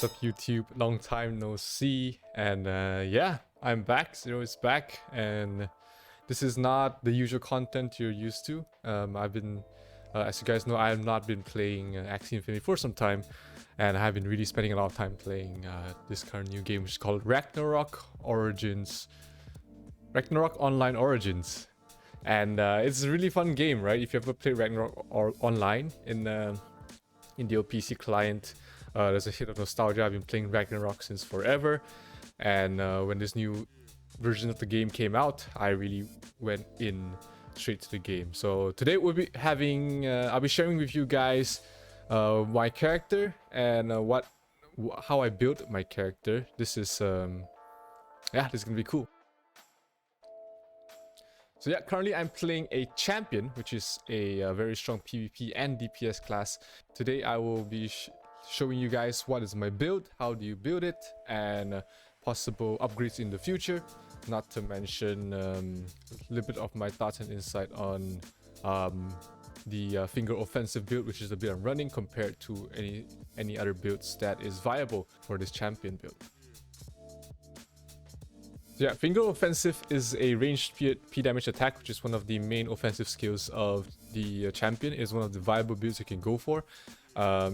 What's up, YouTube? Long time no see. And yeah, I'm back. Xero is back, and this is not the usual content you're used to. I've been, as you guys know, I have not been playing Axie Infinity for some time, and I have been really spending a lot of time playing this current new game, which is called Ragnarok Origins. Ragnarok Online Origins. And it's a really fun game, right? If you ever play Ragnarok online in the old PC client, there's a hit of nostalgia. I've been playing Ragnarok since forever, and when this new version of the game came out, I really went in straight to the game. So today we'll be having, I'll be sharing with you guys my character and how I built my character. This is yeah, this is gonna be cool. So yeah, currently I'm playing a champion, which is a very strong PvP and DPS class. Today I will be showing you guys what is my build, how do you build it, and possible upgrades in the future. Not to mention a little bit of my thoughts and insight on the finger offensive build, which is the build I'm running, compared to any other builds that is viable for this champion build. So yeah, finger offensive is a ranged P damage attack, which is one of the main offensive skills of the champion. It is one of the viable builds you can go for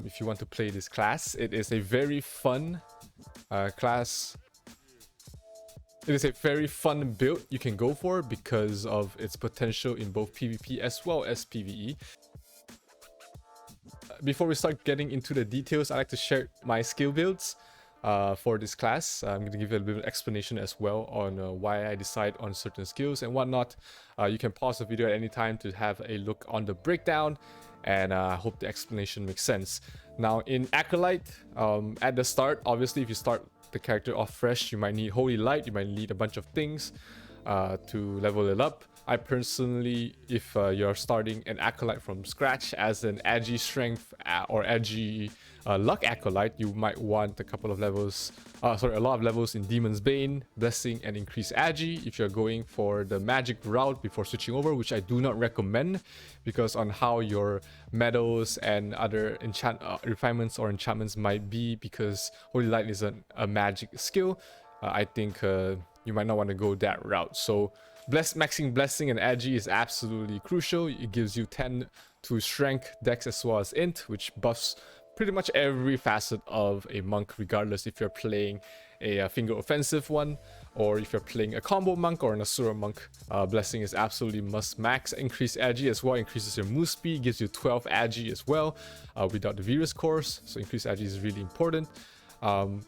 if you want to play this class. It is a very fun class. It is a very fun build you can go for because of its potential in both PvP as well as PvE. Before we start getting into the details, I'd like to share my skill builds for this class. I'm going to give you a bit of explanation as well on why I decide on certain skills and whatnot. You can pause the video at any time to have a look on the breakdown, and I hope the explanation makes sense. Now in Acolyte, at the start, obviously if you start the character off fresh, you might need Holy Light, you might need a bunch of things to level it up. I personally, if you're starting an Acolyte from scratch as an Agi Strength or Agi Luck Acolyte, you might want a couple of levels, a lot of levels in Demon's Bane, Blessing, and Increased Agi. If you're going for the magic route before switching over, which I do not recommend, because on how your medals and other refinements or enchantments might be, because Holy Light is a magic skill, I think you might not want to go that route. So maxing Blessing and Agi is absolutely crucial. It gives you 10 to Strength, Dex, as well as Int, which buffs pretty much every facet of a monk, regardless if you're playing a finger offensive one or if you're playing a combo monk or an Asura monk. Blessing is absolutely must max. Increase Agi as well, increases your move speed, gives you 12 Agi as well without the Verus Cores, so increased Agi is really important.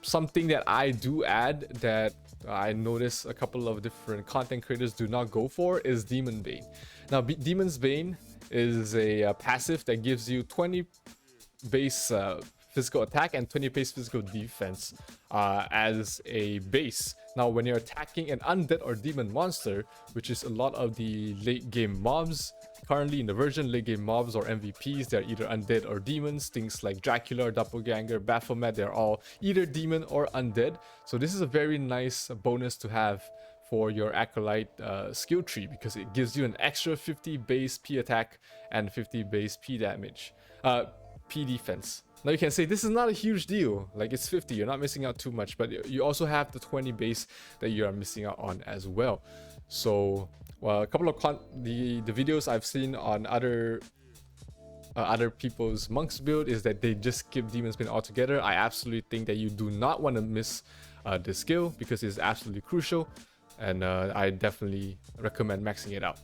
Something that I do add that I notice a couple of different content creators do not go for is Demon Bane. Now Demon's Bane is a passive that gives you 20 base physical attack and 20 base physical defense as a base. Now when you're attacking an undead or demon monster, which is a lot of the late game mobs currently in the version, late game mobs or MVPs, they're either undead or demons. Things like Dracula, Doppelganger, Baphomet, they're all either demon or undead. So this is a very nice bonus to have for your Acolyte skill tree, because it gives you an extra 50 base P attack and 50 base P damage, P defense. Now you can say this is not a huge deal, like it's 50, you're not missing out too much, but you also have the 20 base that you are missing out on as well. So well, a couple of the videos I've seen on other people's monks build is that they just skip Demon's Bane altogether. I absolutely think that you do not want to miss this skill because it's absolutely crucial, and I definitely recommend maxing it out.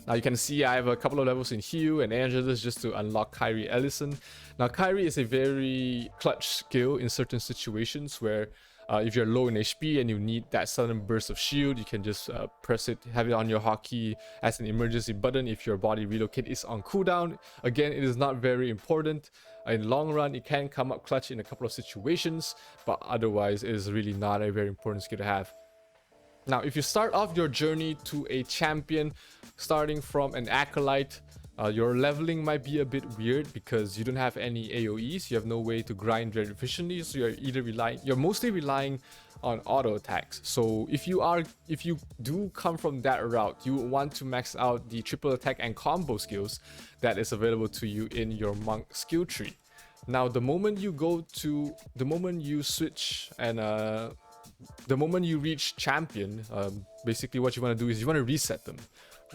Now you can see I have a couple of levels in Hugh and Angelus just to unlock Kyrie Ellison. Now Kyrie is a very clutch skill in certain situations where if you're low in HP and you need that sudden burst of shield, you can just press it, have it on your hotkey as an emergency button if your body relocate is on cooldown. Again, it is not very important. In the long run, it can come up clutch in a couple of situations, but otherwise it is really not a very important skill to have. Now, if you start off your journey to a champion, starting from an Acolyte, your leveling might be a bit weird because you don't have any AoEs, you have no way to grind very efficiently, so you're mostly relying on auto attacks. So if you do come from that route, you want to max out the triple attack and combo skills that is available to you in your monk skill tree. Now, the moment you switch and the moment you reach champion, basically what you want to do is you want to reset them,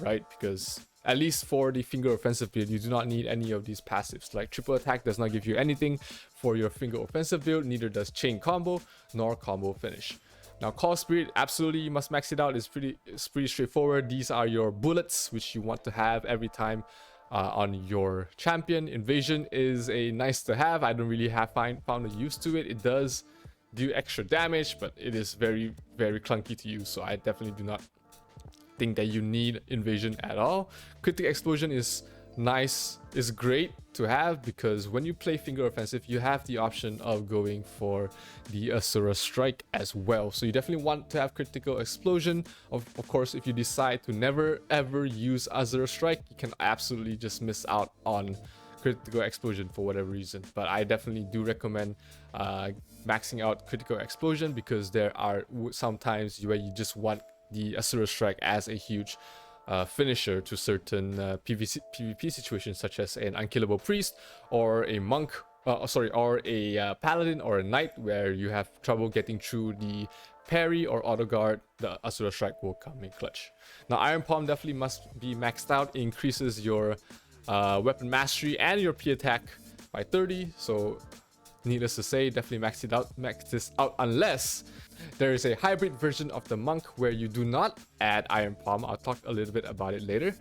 right? Because at least for the finger offensive build, you do not need any of these passives. Like triple attack does not give you anything for your finger offensive build, neither does chain combo nor combo finish. Now, call spirit, absolutely you must max it out. It's pretty straightforward. These are your bullets which you want to have every time on your champion. Invasion is a nice to have. I don't really have found a use to it. It does do extra damage, but it is very, very clunky to use, so I definitely do not think that you need invasion at all. Critical explosion is nice, is great to have, because when you play finger offensive, you have the option of going for the Asura strike as well. So you definitely want to have critical explosion. Of course, if you decide to never ever use Asura strike, you can absolutely just miss out on critical explosion for whatever reason. But I definitely do recommend maxing out critical explosion, because there are some times where you just want the Asura strike as a huge finisher to certain PvP situations, such as an unkillable priest or a monk, or a paladin or a knight, where you have trouble getting through the parry or auto guard. The Asura strike will come in clutch. Now, Iron Palm definitely must be maxed out. It increases your weapon mastery and your P attack by 30. So needless to say, definitely max this out unless there is a hybrid version of the monk where you do not add Iron Palm. I'll talk a little bit about it later.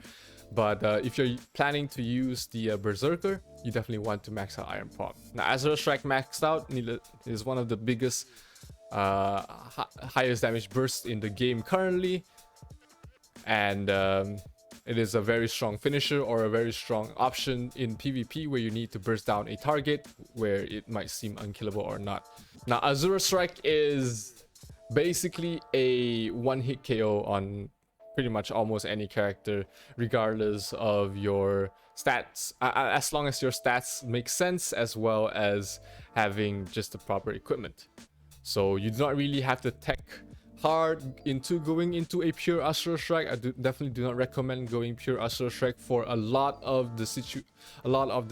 But if you're planning to use the Berserker, you definitely want to max out Iron Palm. Now, Azure Strike maxed out is one of the biggest, highest damage bursts in the game currently. And it is a very strong finisher, or a very strong option in PvP where you need to burst down a target where it might seem unkillable or not. Now, Azure Strike is basically a one-hit KO on pretty much almost any character, regardless of your stats, as long as your stats make sense, as well as having just the proper equipment. So you do not really have to tech hard into going into a pure Asura Strike. I definitely do not recommend going pure Asura Strike for a lot of the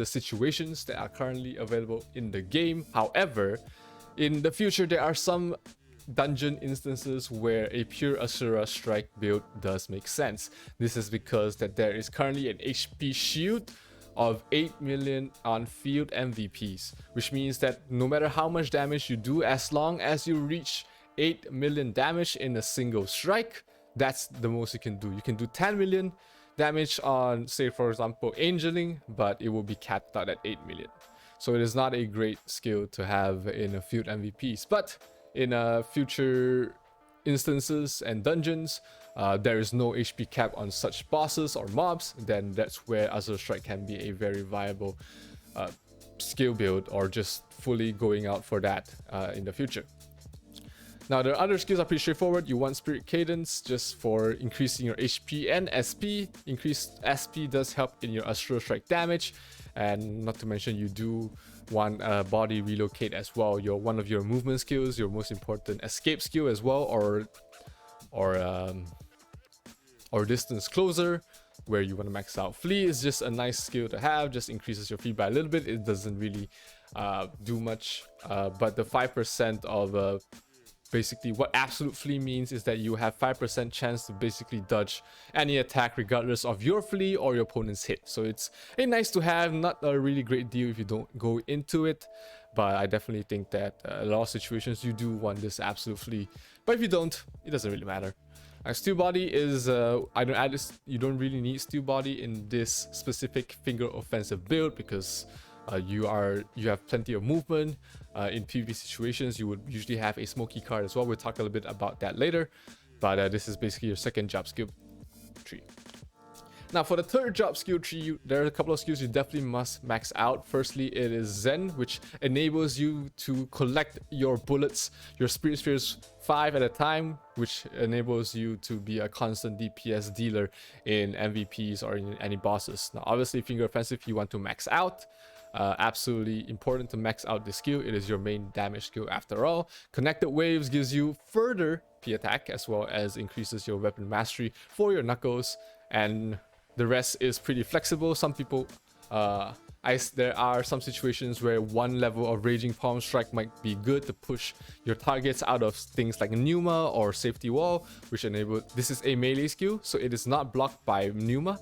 situations that are currently available in the game. However, in the future, there are some dungeon instances where a pure Asura Strike build does make sense. This is because that there is currently an HP shield of 8 million on field MVPs, which means that no matter how much damage you do, as long as you reach 8 million damage in a single strike, that's the most you can do. You can do 10 million damage on, say for example, Angeling, but it will be capped out at 8 million. So it is not a great skill to have in a field MVPs. But in future instances and dungeons, there is no HP cap on such bosses or mobs, then that's where Azure Strike can be a very viable skill build, or just fully going out for that in the future. Now, the other skills are pretty straightforward. You want Spirit Cadence just for increasing your HP and SP. Increased SP does help in your Astral Strike damage, and not to mention you do want Body Relocate as well. One of your movement skills, your most important escape skill as well, or Distance Closer, where you want to max out. Flee is just a nice skill to have, just increases your flee by a little bit. It doesn't really do much, but the 5% of basically what absolute flee means is that you have 5% chance to basically dodge any attack regardless of your flee or your opponent's hit. So it's a nice to have, not a really great deal if you don't go into it, but I definitely think that a lot of situations you do want this absolute flee, but if you don't, it doesn't really matter. Steel Body is you don't really need Steel Body in this specific finger offensive build, because you have plenty of movement. In PvP situations, you would usually have a smoky card as well. We'll talk a little bit about that later, but this is basically your second job skill tree. Now, for the third job skill tree, there are a couple of skills you definitely must max out. Firstly, it is Zen, which enables you to collect your bullets, your Spirit Spheres 5 at a time, which enables you to be a constant DPS dealer in MVPs or in any bosses. Now, obviously, finger offensive, you want to max out. Absolutely important to max out this skill. It is your main damage skill after all. Connected Waves gives you further P attack, as well as increases your weapon mastery for your knuckles, and the rest is pretty flexible. Some people There are some situations where one level of Raging Palm Strike might be good to push your targets out of things like Pneuma or Safety Wall, which enable. This is a melee skill, so it is not blocked by Pneuma.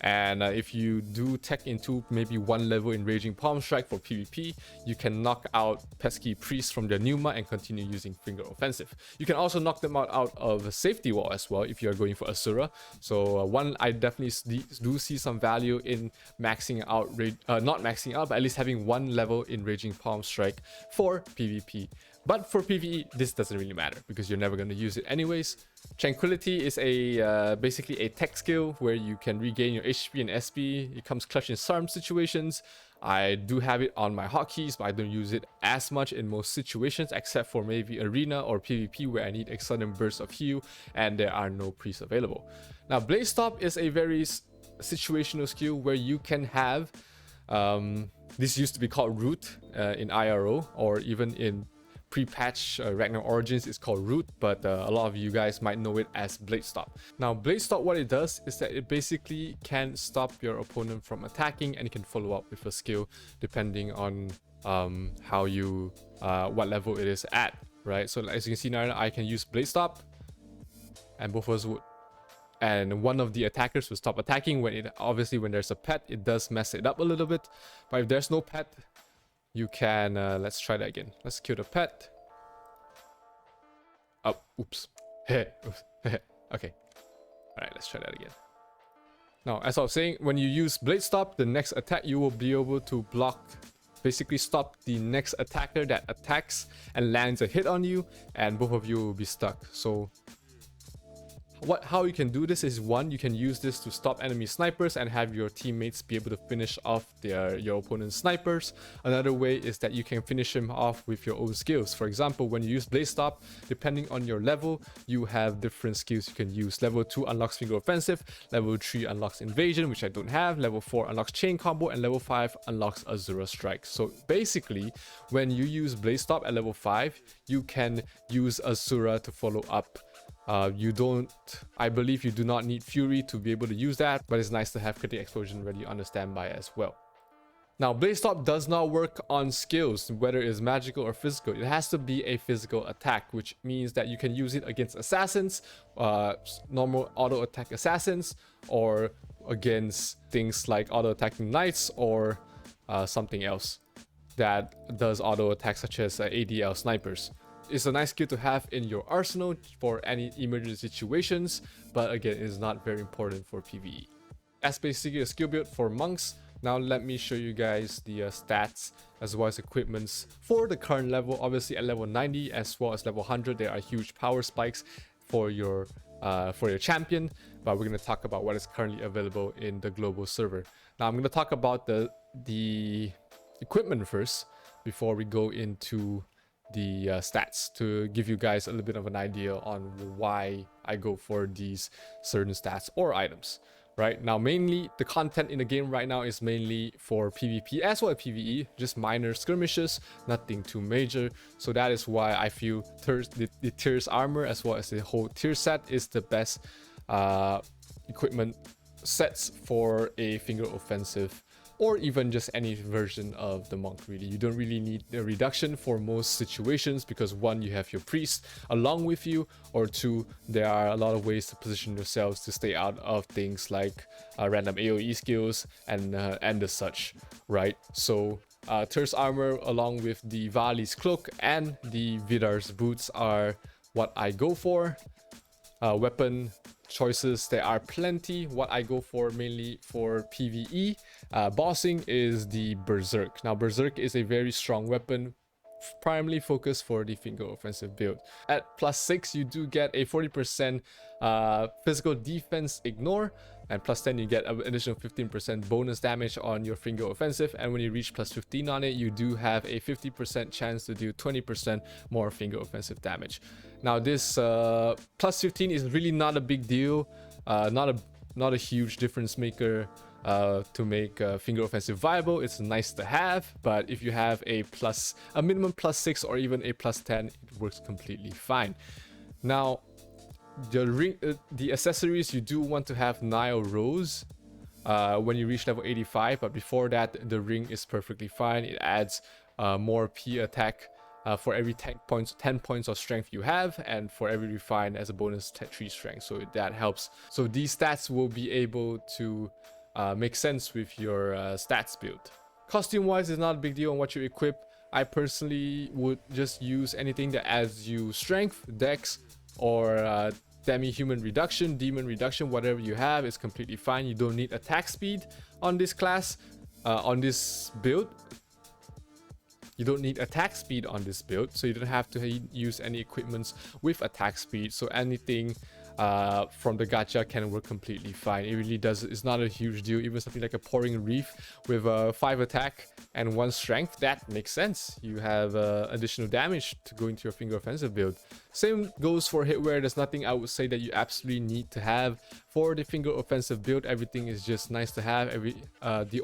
And if you do tech into maybe one level in Raging Palm Strike for PvP, you can knock out pesky priests from their Pneuma and continue using Finger Offensive. You can also knock them out of Safety Wall as well if you're going for Asura. So I definitely do see some value in maxing out, not maxing out, but at least having one level in Raging Palm Strike for PvP. But for PvE, this doesn't really matter because you're never going to use it anyways. Tranquility is basically a tech skill where you can regain your HP and SP. It comes clutch in some situations. I do have it on my hotkeys, but I don't use it as much in most situations, except for maybe Arena or PvP where I need a sudden burst of heal and there are no priests available. Now, Blaze Stop is a very situational skill where you can have, this used to be called Root in IRO, or even in pre-patch Ragnarok Origins is called Root, but a lot of you guys might know it as Blade Stop. Now, Blade Stop, what it does is that it basically can stop your opponent from attacking, and you can follow up with a skill depending on what level it is at, right? So as you can see now, I can use Blade Stop, and both of us would, and one of the attackers will stop attacking. When there's a pet, it does mess it up a little bit, but if there's no pet, you can, let's try that again. Let's kill the pet. Oh, oops. Okay. Alright, let's try that again. Now, as I was saying, when you use Blade Stop, the next attack you will be able to block, basically stop the next attacker that attacks and lands a hit on you, and both of you will be stuck. So how you can do this is, one, you can use this to stop enemy snipers and have your teammates be able to finish off your opponent's snipers. Another way is that you can finish him off with your own skills. For example, when you use Blaze Stop, depending on your level, you have different skills you can use. Level 2 unlocks Finger Offensive, level 3 unlocks Invasion, which I don't have, level 4 unlocks Chain Combo, and level 5 unlocks Azura Strike. So basically, when you use Blaze Stop at level 5, you can use Azura to follow up. I believe you do not need Fury to be able to use that, but it's nice to have Critic Explosion ready on the standby as well. Now, Blaze Stop does not work on skills, whether it's magical or physical. It has to be a physical attack, which means that you can use it against assassins, normal auto attack assassins, or against things like auto attacking knights or something else that does auto attack, such as ADL snipers. It's a nice skill to have in your arsenal for any emergency situations, but again, it is not very important for PvE. That's basically a skill build for monks. Now let me show you guys the stats as well as equipments for the current level. Obviously at level 90 as well as level 100, there are huge power spikes for your champion, but we're going to talk about what is currently available in the global server. Now I'm going to talk about the equipment first before we go into the stats, to give you guys a little bit of an idea on why I go for these certain stats or items. Right now, mainly the content in the game right now is mainly for PvP as well as PvE, just minor skirmishes, nothing too major. So that is why I feel the Tears armor as well as the whole tier set is the best equipment sets for a Finger Offensive, or even just any version of the monk. Really, you don't really need a reduction for most situations, because one, you have your priest along with you, or two, there are a lot of ways to position yourselves to stay out of things like random AoE skills and the such, right? So Thirst armor along with the Vali's cloak and the Vidar's boots are what I go for. Weapon choices, there are plenty. What I go for mainly for PvE bossing is the Berserk. Now Berserk is a very strong weapon, primarily focused for the finger offensive build. At +6 you do get a 40% physical defense ignore, and +10 you get an additional 15% bonus damage on your finger offensive, and when you reach +15 on it you do have a 50% chance to do 20% more finger offensive damage. Now this +15 is really not a big deal, not a huge difference maker to make finger offensive viable. It's nice to have, but if you have a minimum +6 or even a +10, it works completely fine. Now the accessories, you do want to have Nile Rose when you reach level 85, but before that the ring is perfectly fine. It adds more P attack for every 10 points of strength you have, and for every refine as a bonus 3 strength, so that helps. So these stats will be able to make sense with your stats build. Costume wise, it's not a big deal on what you equip. I personally would just use anything that adds you strength, dex, or demi-human reduction, demon reduction. Whatever you have is completely fine. You don't need attack speed on this class, on this build. You don't need attack speed on this build, so you don't have to use any equipments with attack speed. So anything from the gacha can work completely fine. It really does. It's not a huge deal. Even something like a pouring reef with 5 attack and 1 strength, that makes sense. You have additional damage to go into your finger offensive build. Same goes for hitwear. There's nothing I would say that you absolutely need to have for the finger offensive build. Everything is just nice to have. The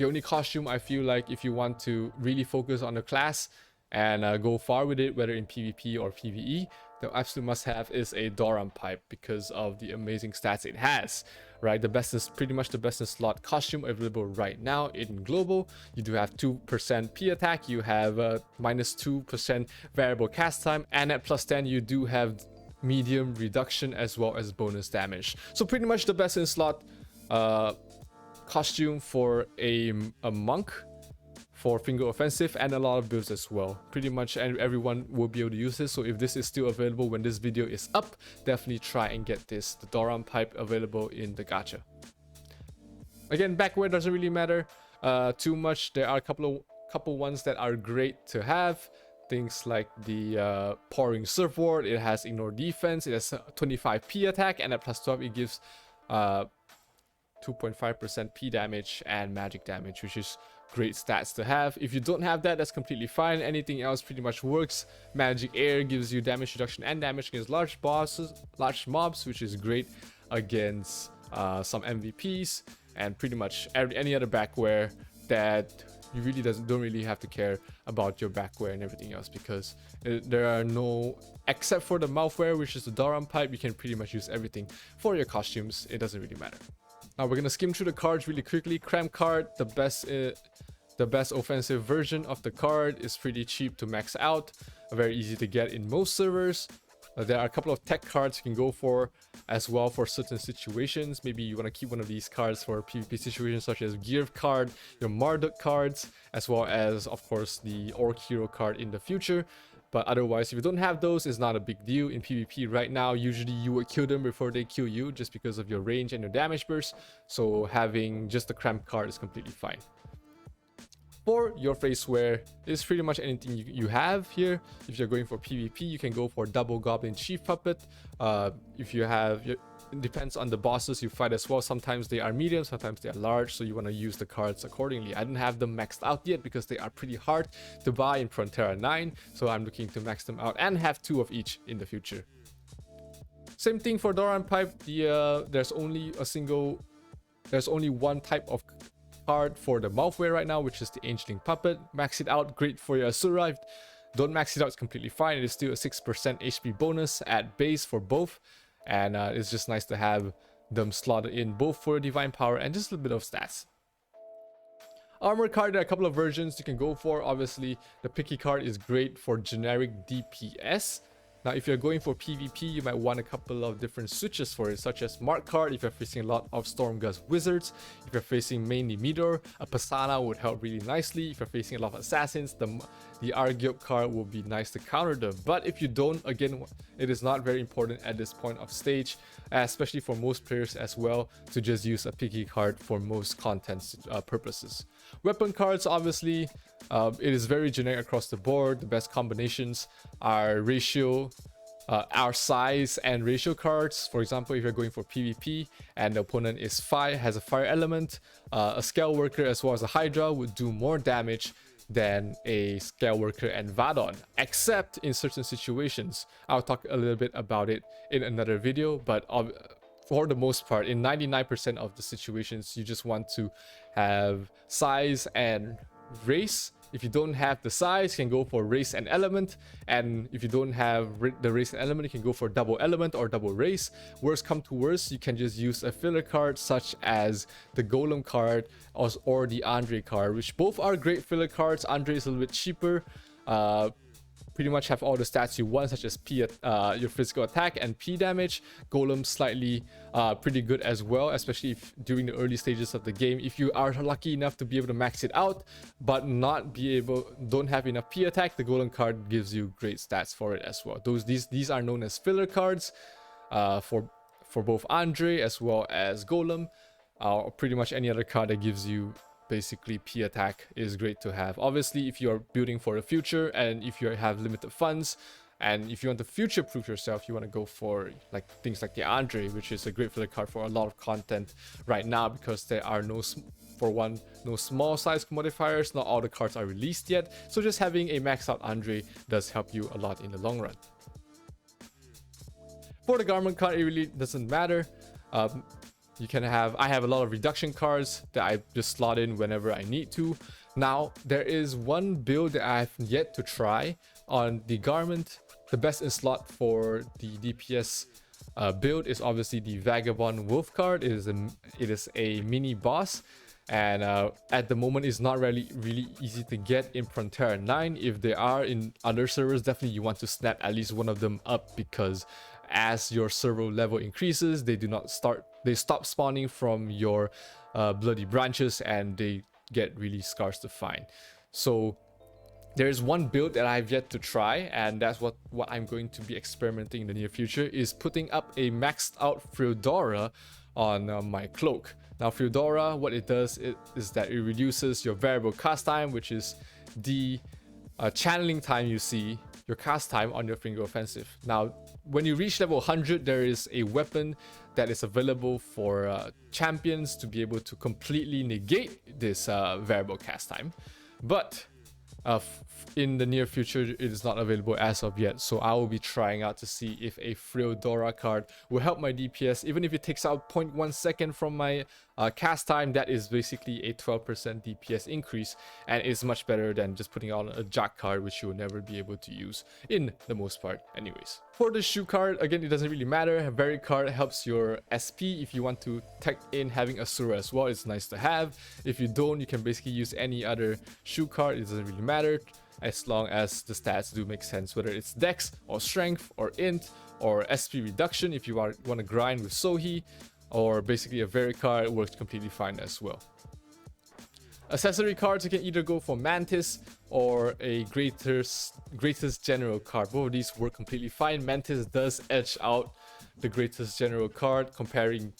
only costume I feel like, if you want to really focus on the class and go far with it, whether in PvP or PvE, the absolute must-have is a Doran pipe because of the amazing stats it has. Right, pretty much the best in slot costume available right now in global. You do have 2% P attack, you have -2% variable cast time, and at +10 you do have medium reduction as well as bonus damage. So pretty much the best in slot costume for a monk for finger offensive, and a lot of builds as well. Pretty much everyone will be able to use this. So if this is still available when this video is up, definitely try and get this. The Doran pipe available in the gacha. Again, backwear doesn't really matter too much. There are a couple ones that are great to have. Things like the pouring surfboard. It has ignore defense. It has 25 P attack, and at +12 it gives 2.5% P damage and magic damage, which is great stats to have. If you don't have that, that's completely fine. Anything else pretty much works. Magic air gives you damage reduction and damage against large mobs, which is great against some MVPs, and pretty much any other backwear that you really don't really have to care about your backwear and everything else, because there are no, except for the mouthwear, which is the Doran pipe, you can pretty much use everything for your costumes. It doesn't really matter. Now we're gonna skim through the cards really quickly. Cramp card, the best offensive version of the card, is pretty cheap to max out, very easy to get in most servers. There are a couple of tech cards you can go for as well for certain situations. Maybe you want to keep one of these cards for PvP situations, such as Gear card, your Marduk cards, as well as of course the Orc Hero card in the future. But otherwise, if you don't have those, it's not a big deal. In PvP right now, usually you would kill them before they kill you, just because of your range and your damage burst. So having just the cramp card is completely fine. For your face wear, it's pretty much anything you have here. If you're going for PvP, you can go for double goblin chief puppet. If you have, it depends on the bosses you fight as well. Sometimes they are medium, sometimes they are large, so you want to use the cards accordingly. I didn't have them maxed out yet because they are pretty hard to buy in Frontera 9, so I'm looking to max them out and have 2 of each in the future. Same thing for Doran pipe. There's only one type of card for the mouthwear right now, which is the Angeling puppet. Max it out, great for your Asura. If don't max it out, it's completely fine. It is still a 6% HP bonus at base for both, and it's just nice to have them slotted in both for divine power and just a little bit of stats. Armor card, there are a couple of versions you can go for. Obviously the picky card is great for generic DPS. Now, if you're going for PvP, you might want a couple of different switches for it, such as Mark card if you're facing a lot of Stormgust wizards. If you're facing mainly Meteor, a Pasana would help really nicely. If you're facing a lot of assassins, the Argyop card will be nice to counter them. But if you don't, again, it is not very important at this point of stage, especially for most players as well, to just use a picky card for most content purposes. Weapon cards, obviously, it is very generic across the board. The best combinations are ratio, our size and ratio cards. For example, if you're going for PvP and the opponent is has a fire element, a scale worker as well as a Hydra would do more damage than a scale worker and Vadon, except in certain situations. I'll talk a little bit about it in another video, but for the most part, in 99% of the situations, you just want to have size and race If you don't have the size, you can go for race and element, and if you don't have the race and element, you can go for double element or double race. Worst come to worst, you can just use a filler card such as the Golem card or the Andre card, which both are great filler cards. Andre is a little bit cheaper, pretty much have all the stats you want, such as your physical attack and P damage. Golem slightly pretty good as well, especially if during the early stages of the game. If you are lucky enough to be able to max it out but don't have enough P attack, the Golem card gives you great stats for it as well. These are known as filler cards for both Andre as well as Golem, or pretty much any other card that gives you basically P attack is great to have. Obviously, if you're building for the future and if you have limited funds and if you want to future proof yourself, you want to go for like things like the Andre, which is a great filler card for a lot of content right now, because there are no small size modifiers. Not all the cards are released yet, so just having a maxed out Andre does help you a lot in the long run. For the garment card, it really doesn't matter. I have a lot of reduction cards that I just slot in whenever I need to. Now, there is one build that I have yet to try on the garment. The best in slot for the DPS build is obviously the Vagabond Wolf card. It is a mini boss, and at the moment it's not really easy to get in Frontier 9. If they are in other servers, definitely you want to snap at least one of them up, because as your server level increases, they stop spawning from your bloody branches and they get really scarce to find. So there's one build that I've yet to try, and that's what I'm going to be experimenting in the near future, is putting up a maxed out Feudora on my cloak. Now Feudora, what it does is that it reduces your variable cast time, which is the channeling time you see, your cast time on your finger offensive. Now when you reach level 100, there is a weapon that is available for champions to be able to completely negate this variable cast time, but in the near future it is not available as of yet. So I will be trying out to see if a Feudora card will help my DPS. Even if it takes out 0.1 second from my cast time, that is basically a 12% DPS increase, and it's much better than just putting on a Jack card, which you will never be able to use in the most part anyways. For the shoe card, again, it doesn't really matter. A very card helps your SP. If you want to tech in having Asura as well, it's nice to have. If you don't, you can basically use any other shoe card. It doesn't really matter as long as the stats do make sense, whether it's Dex or Strength or Int or SP reduction if you want to grind with Sohi, or basically a very card works completely fine as well. Accessory cards, you can either go for Mantis or a Greatest General card. Both of these work completely fine. Mantis does edge out the Greatest General card, comparing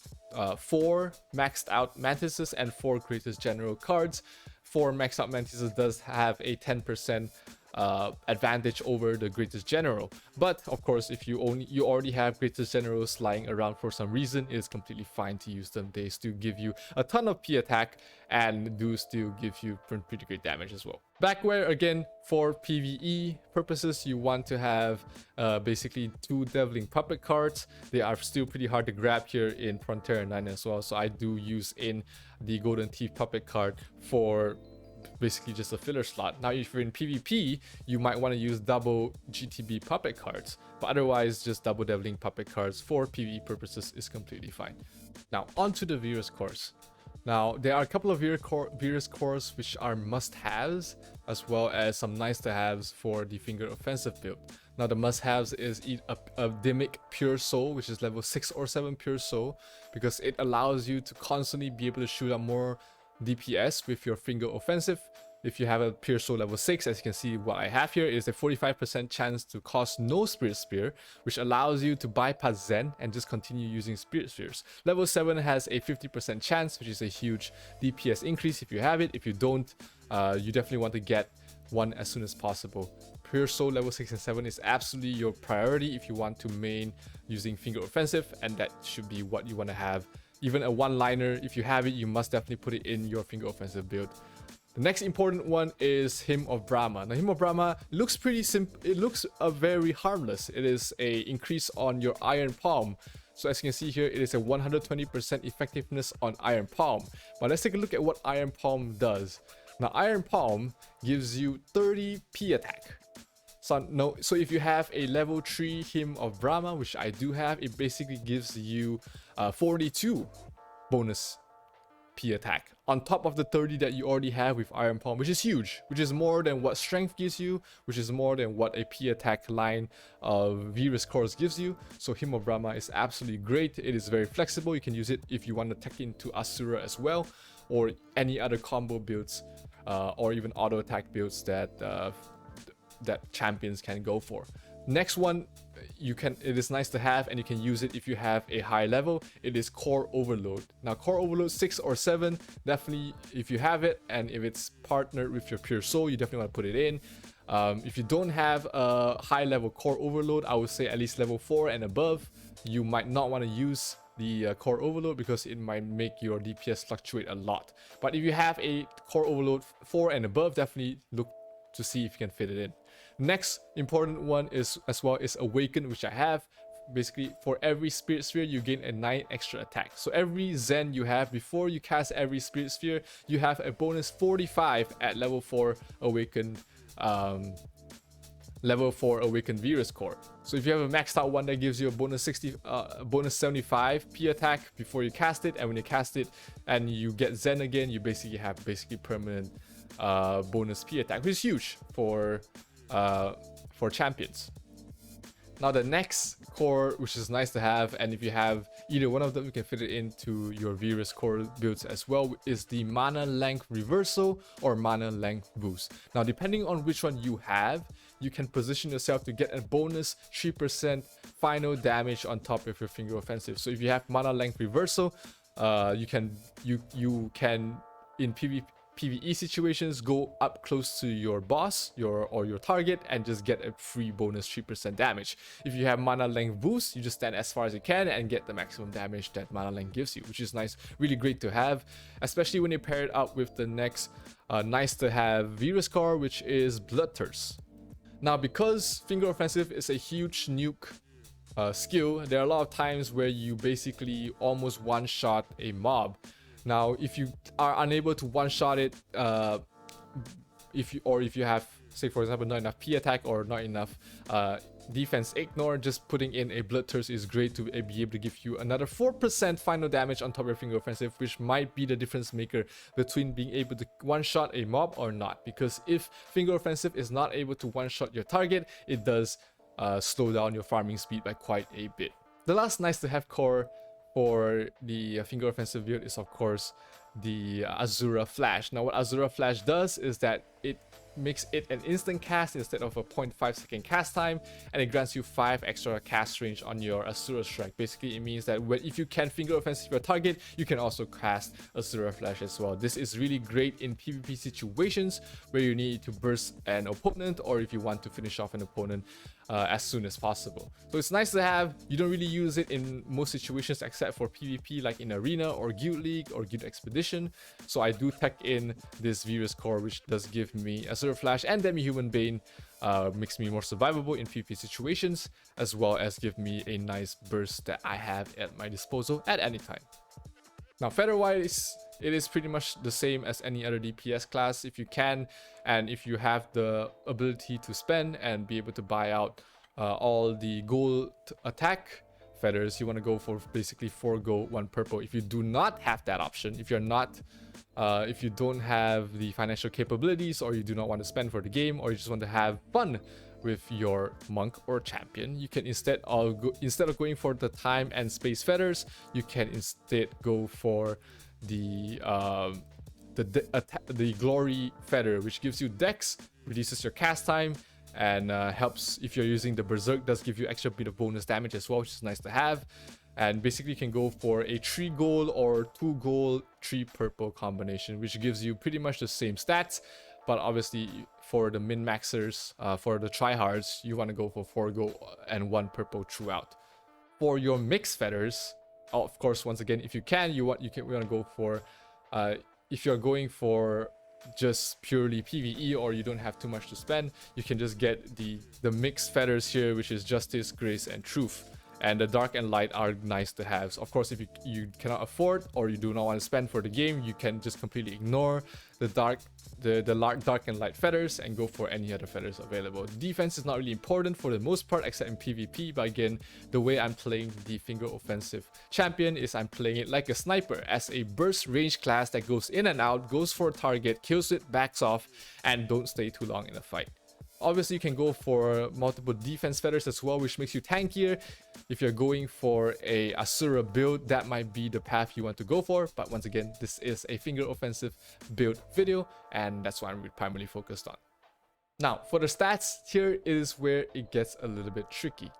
4 maxed out Mantises and 4 Greatest General cards. 4 maxed out Mantises does have a 10% advantage over the Greatest General, but of course if you already have Greatest Generals lying around for some reason, it is completely fine to use them. They still give you a ton of P attack and do still give you pretty great damage as well. Backwear, again, for PvE purposes, you want to have basically 2 Deviling Puppet cards. They are still pretty hard to grab here in Frontier 9 as well, so I do use in the Golden Thief Puppet card for basically just a filler slot. Now if you're in PvP, you might want to use double GTB puppet cards, but otherwise just double Deviling Puppet cards for PvE purposes is completely fine. Now onto the Verus Cores. Now there are a couple of Verus Cores which are must-haves, as well as some nice-to-haves for the finger offensive build. Now the must-haves is a Dimic Pure Soul, which is level 6 or 7 Pure Soul, because it allows you to constantly be able to shoot out more DPS with your finger offensive. If you have a Pure Soul level 6, as you can see what I have here is a 45% chance to cost no Spirit Spear, which allows you to bypass Zen and just continue using Spirit Spears. Level 7 has a 50% chance, which is a huge DPS increase if you have it. If you don't, you definitely want to get one as soon as possible. Pure Soul level 6 and 7 is absolutely your priority if you want to main using finger offensive, and that should be what you want to have. Even a one-liner, if you have it, you must definitely put it in your finger offensive build. The next important one is Hymn of Brahma. Now, Hymn of Brahma looks pretty simple. It looks very harmless. It is a increase on your Iron Palm. So as you can see here, it is a 120% effectiveness on Iron Palm. But let's take a look at what Iron Palm does. Now Iron Palm gives you 30 P attack. So if you have a level 3 Hymn of Brahma, which I do have, it basically gives you 42 bonus P attack on top of the 30 that you already have with Iron Palm, which is huge, which is more than what Strength gives you, which is more than what a P attack line of Verus Cores gives you. So Hymn of Brahma is absolutely great. It is very flexible. You can use it if you want to tech into Asura as well, or any other combo builds, or even auto attack builds that champions can go for. Next one, it is nice to have, and you can use it if you have a high level. It is Core Overload. Now Core Overload 6 or 7, definitely if you have it, and if it's partnered with your Pure Soul, you definitely want to put it in. If you don't have a high level Core Overload, I would say at least level 4 and above, you might not want to use the Core Overload because it might make your DPS fluctuate a lot. But if you have a Core Overload 4 and above, definitely look to see if you can fit it in. Next important one is Awaken, which I have. Basically, for every Spirit Sphere, you gain a 9 extra attack. So every Zen you have, before you cast every Spirit Sphere, you have a bonus 45 at level 4 Awakened Verus Core. So if you have a maxed out one, that gives you a bonus 75 P attack before you cast it, and when you cast it and you get Zen again, you basically have permanent bonus P attack, which is huge for champions. Now the next core, which is nice to have, and if you have either one of them, you can fit it into your Verus Core builds as well, is the Mana Length Reversal or Mana Length Boost. Now depending on which one you have, you can position yourself to get a bonus 3% final damage on top of your Finger Offensive. So if you have Mana Length Reversal, you can in PvE situations go up close to your boss or your target and just get a free bonus 3% damage. If you have Mana Length Boost, you just stand as far as you can and get the maximum damage that Mana Length gives you, which is nice, really great to have, especially when you pair it up with the next nice to have Verus Core, which is Bloodthirst. Now because Finger Offensive is a huge nuke skill, there are a lot of times where you basically almost one-shot a mob. Now, if you are unable to one-shot it, if you have, say for example, not enough P attack or not enough defense ignore, just putting in a Bloodthirst is great to be able to give you another 4% final damage on top of your Finger Offensive, which might be the difference maker between being able to one-shot a mob or not. Because if Finger Offensive is not able to one-shot your target, it does slow down your farming speed by quite a bit. The last nice to have core for the Finger Offensive build is of course the Azura Flash. Now what Azura Flash does is that it makes it an instant cast instead of a 0.5 second cast time, and it grants you 5 extra cast range on your Azura Strike. Basically it means that if you can Finger Offensive your target, you can also cast Azura Flash as well. This is really great in PvP situations where you need to burst an opponent, or if you want to finish off an opponent as soon as possible. So it's nice to have. You don't really use it in most situations except for PvP, like in Arena or Guild League or Guild Expedition. So I do tech in this Verus Core, which does give me Azura Flash and Demi-Human Bane, makes me more survivable in PvP situations, as well as give me a nice burst that I have at my disposal at any time. Now feather-wise, it is pretty much the same as any other DPS class. If you can, and if you have the ability to spend and be able to buy out all the gold attack feathers, you want to go for basically 4 gold, 1 purple. If you do not have that option, if you don't have the financial capabilities, or you do not want to spend for the game, or you just want to have fun with your monk or champion, you can instead of going for the time and space feathers, you can instead go for the glory feather, which gives you dex, reduces your cast time, and helps if you're using the berserk, does give you extra bit of bonus damage as well, which is nice to have. And basically you can go for a 3 gold or 2 gold 3 purple combination, which gives you pretty much the same stats. But obviously for the min-maxers, for the tryhards, you want to go for 4 gold and 1 purple throughout. For your mixed feathers, of course, once again, if you can, we want to go for, if you're going for just purely PvE or you don't have too much to spend, you can just get the mixed feathers here, which is Justice, Grace, and Truth. and the dark and light are nice to have. So of course, if you cannot afford or you do not want to spend for the game, you can just completely ignore the dark and light feathers and go for any other feathers available. Defense is not really important for the most part except in PvP, but again, the way I'm playing the finger offensive champion is I'm playing it like a sniper, as a burst range class that goes in and out, goes for a target, kills it, backs off, and don't stay too long in a fight. Obviously, you can go for multiple defense feathers as well, which makes you tankier. If you're going for a Asura build, that might be the path you want to go for. But once again, this is a finger offensive build video, and that's what I'm primarily focused on. Now, for the stats, here is where it gets a little bit tricky.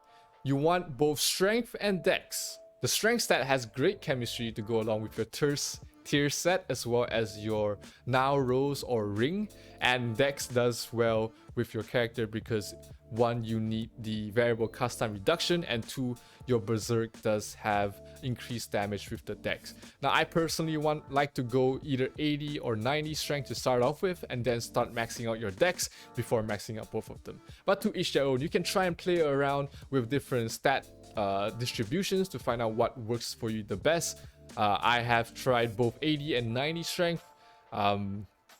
You want both strength and dex. The strength stat has great chemistry to go along with your tier set as well as your now rose or ring, and dex does well with your character because 1, you need the variable cast time reduction, and 2, your berserk does have increased damage with the dex. Now I personally like to go either 80 or 90 strength to start off with, and then start maxing out your dex before maxing out both of them. But to each their own. You can try and play around with different stat distributions to find out what works for you the best. I have tried both 80 and 90 strength.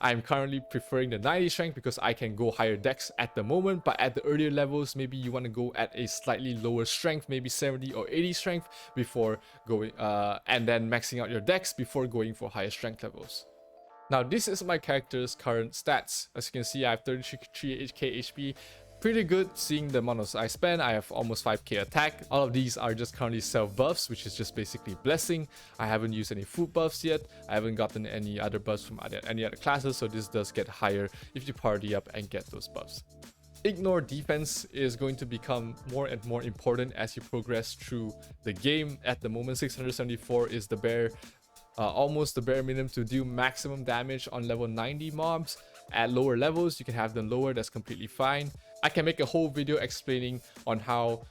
I'm currently preferring the 90 strength because I can go higher dex at the moment, but at the earlier levels, maybe you want to go at a slightly lower strength, maybe 70 or 80 strength before going, and then maxing out your dex before going for higher strength levels. Now, this is my character's current stats. As you can see, I have 33k HP. Pretty good seeing the amount I spend. I have almost 5k attack. All of these are just currently self buffs, which is just basically blessing. I haven't used any food buffs yet. I haven't gotten any other buffs from any other classes, so this does get higher if you party up and get those buffs. Ignore defense is going to become more and more important as you progress through the game. At the moment, 674 is the bare almost the bare minimum to do maximum damage on level 90 mobs. At lower levels, you can have them lower, that's completely fine. I can make a whole video explaining on how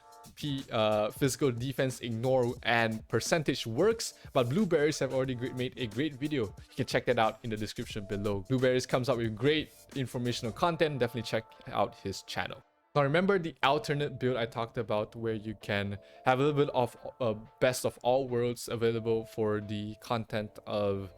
physical defense ignore and percentage works, but Blueberries have already made a great video. You can check that out in the description below. Blueberries comes out with great informational content. Definitely check out his channel. Now remember the alternate build I talked about, where you can have a little bit of best of all worlds available for the content of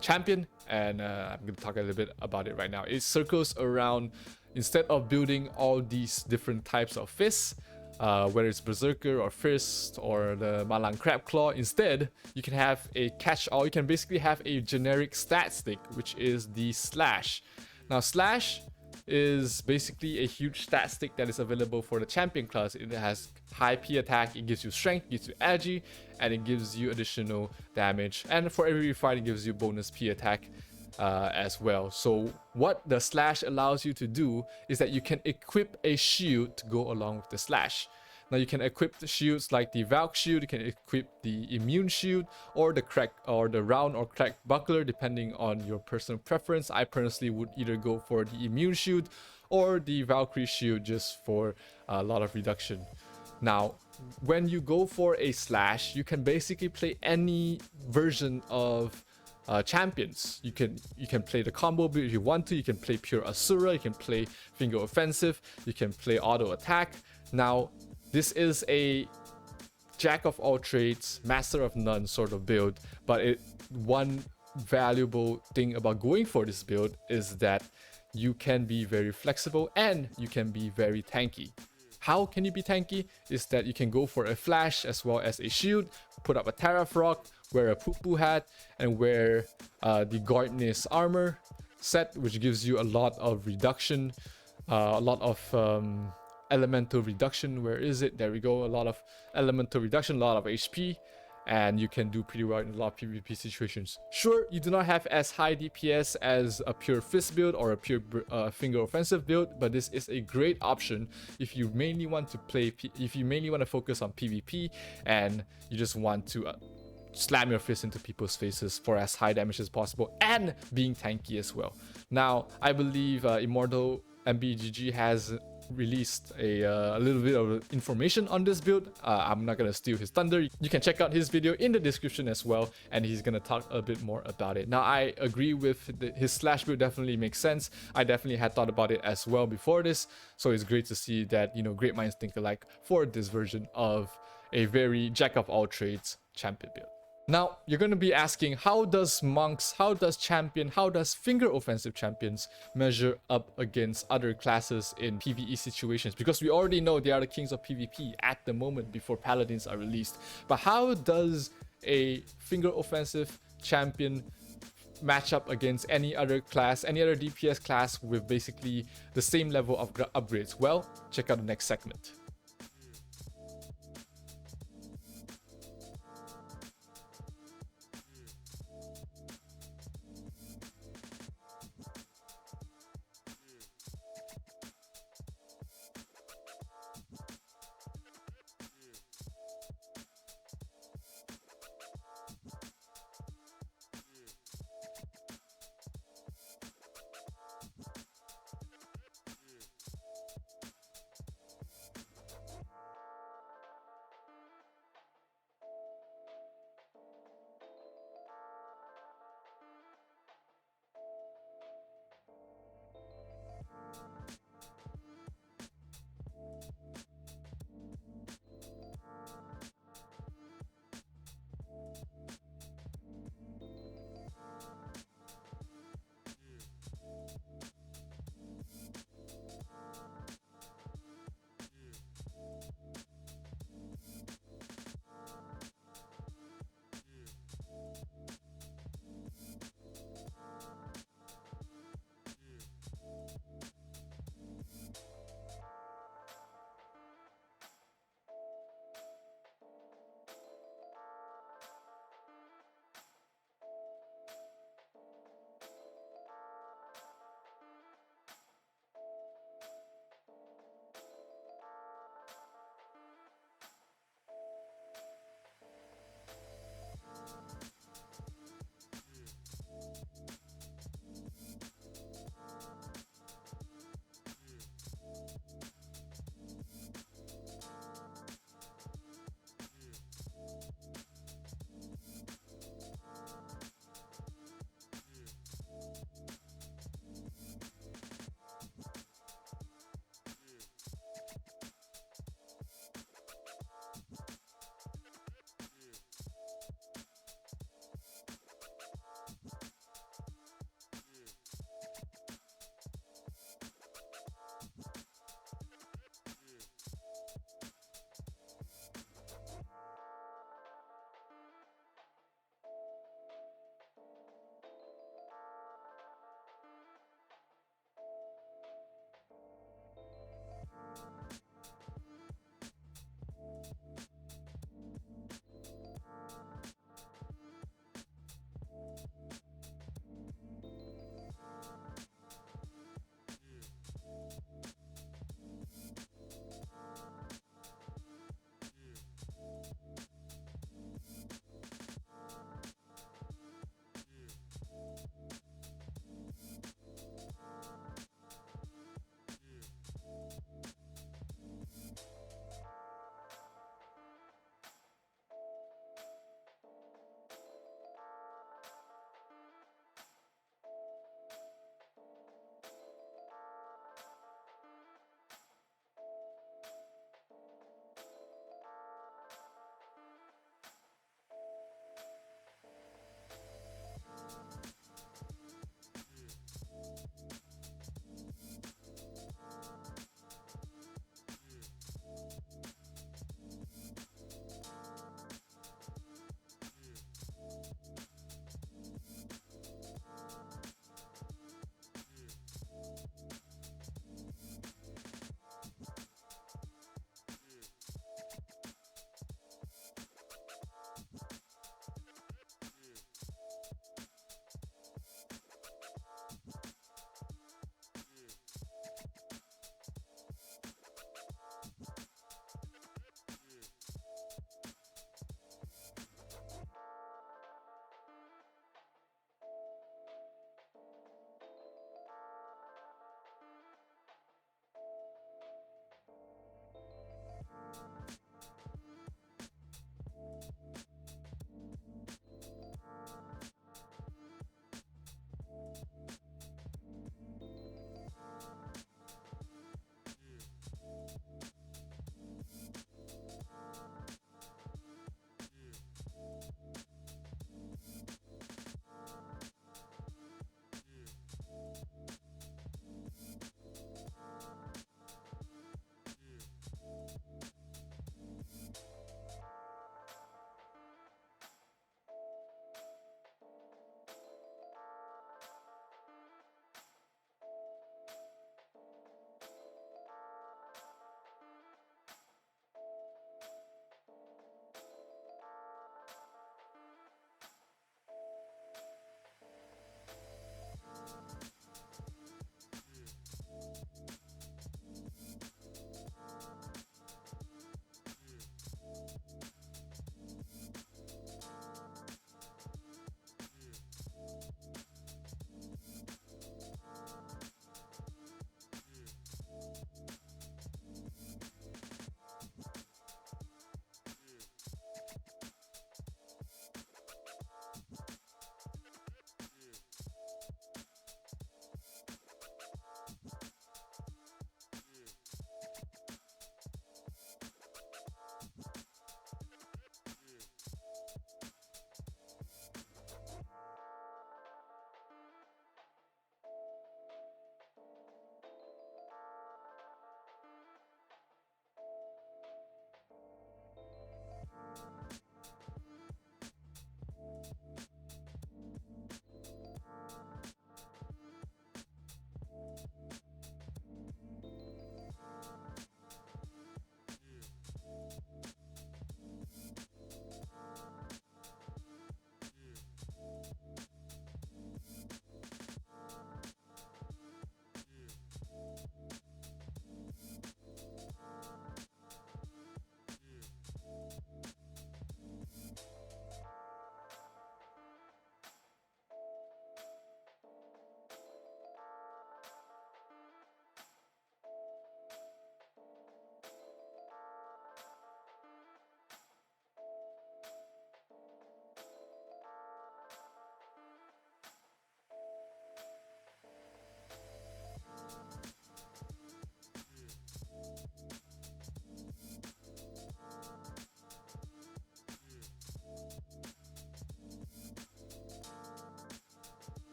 champion, and I'm going to talk a little bit about it right now. It circles around, instead of building all these different types of fists, whether it's Berserker or Fist or the Malang Crab Claw, instead you can have a catch-all. You can basically have a generic stat stick, which is the Slash. Now Slash is basically a huge stat stick that is available for the champion class. It has high P attack, it gives you strength, gives you agi, and it gives you additional damage, and for every fight it gives you bonus P attack as well. So what the Slash allows you to do is that you can equip a shield to go along with the Slash. Now you can equip the shields like the Valk shield, you can equip the immune shield, or the round or cracked buckler, depending on your personal preference. I personally would either go for the immune shield or the Valkyrie shield just for a lot of reduction. Now, when you go for a Slash, you can basically play any version of champions. You can play the combo build if you want to. You can play pure Asura, you can play finger offensive, you can play auto attack. Now this is a jack of all trades, master of none sort of build, but one valuable thing about going for this build is that you can be very flexible and you can be very tanky. How can you be tanky? Is that you can go for a flash as well as a shield, put up a Terrafrog, wear a Poo hat, and wear the Gardner's armor set, which gives you a lot of reduction, a lot of elemental reduction. Where is it? There we go. A lot of elemental reduction, a lot of HP, and you can do pretty well in a lot of PvP situations. Sure, you do not have as high DPS as a pure fist build or a pure finger offensive build, but this is a great option if you mainly want to focus on PvP and you just want to slam your fist into people's faces for as high damage as possible and being tanky as well. Now, I believe Immortal MBGG has released a little bit of information on this build. I'm not gonna steal his thunder. You can check out his video in the description as well, and he's gonna talk a bit more about it. Now, I agree with his Slash build definitely makes sense. I definitely had thought about it as well before this, so it's great to see that, you know, great minds think alike for this version of a very jack of all trades champion build. Now, you're going to be asking, how does monks, how does champion, how does finger offensive champions measure up against other classes in PvE situations? Because we already know they are the kings of PvP at the moment before paladins are released. But how does a finger offensive champion match up against any other class, any other DPS class with basically the same level of upgrades? Well, check out the next segment.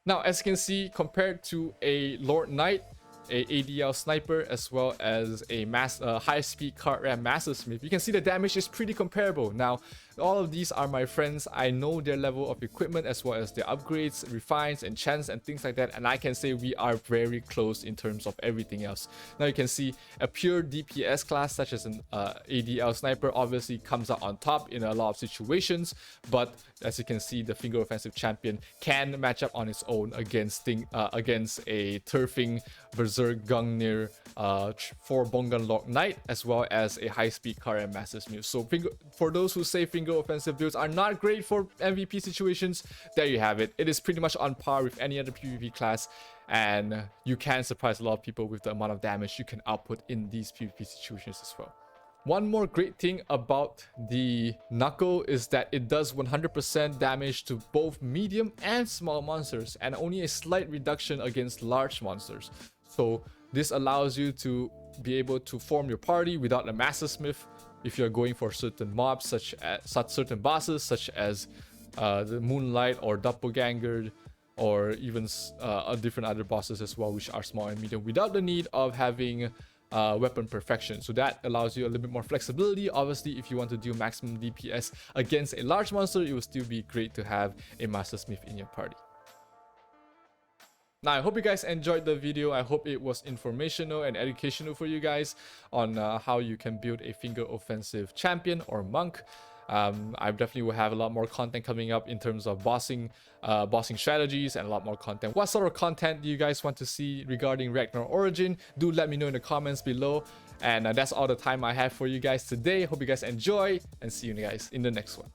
Now, as you can see, compared to a Lord Knight, a ADL sniper, as well as a high-speed card ram master smith, you can see the damage is pretty comparable. Now, all of these are my friends. I know their level of equipment as well as their upgrades, refines, enchants, and things like that, and I can say we are very close in terms of everything else. Now you can see a pure DPS class such as an ADL sniper obviously comes out on top in a lot of situations, but as you can see, the finger offensive champion can match up on its own against a turfing berserk gungnir 4 bongan lock knight, as well as a high-speed card and master smith. So for those who say finger offensive builds are not great for MVP situations, there you have it. It is pretty much on par with any other PvP class, and you can surprise a lot of people with the amount of damage you can output in these PvP situations as well. One more great thing about the Knuckle is that it does 100% damage to both medium and small monsters, and only a slight reduction against large monsters. So this allows you to be able to form your party without a Master Smith if you're going for certain mobs, such as certain bosses, such as the Moonlight or Doppelganger, or even different other bosses as well, which are small and medium, without the need of having weapon perfection. So that allows you a little bit more flexibility. Obviously, if you want to do maximum DPS against a large monster, it will still be great to have a Master Smith in your party. Now, I hope you guys enjoyed the video. I hope it was informational and educational for you guys on how you can build a finger offensive champion or monk. I definitely will have a lot more content coming up in terms of bossing strategies and a lot more content. What sort of content do you guys want to see regarding Ragnarok Origin? Do let me know in the comments below. And that's all the time I have for you guys today. Hope you guys enjoy, and see you guys in the next one.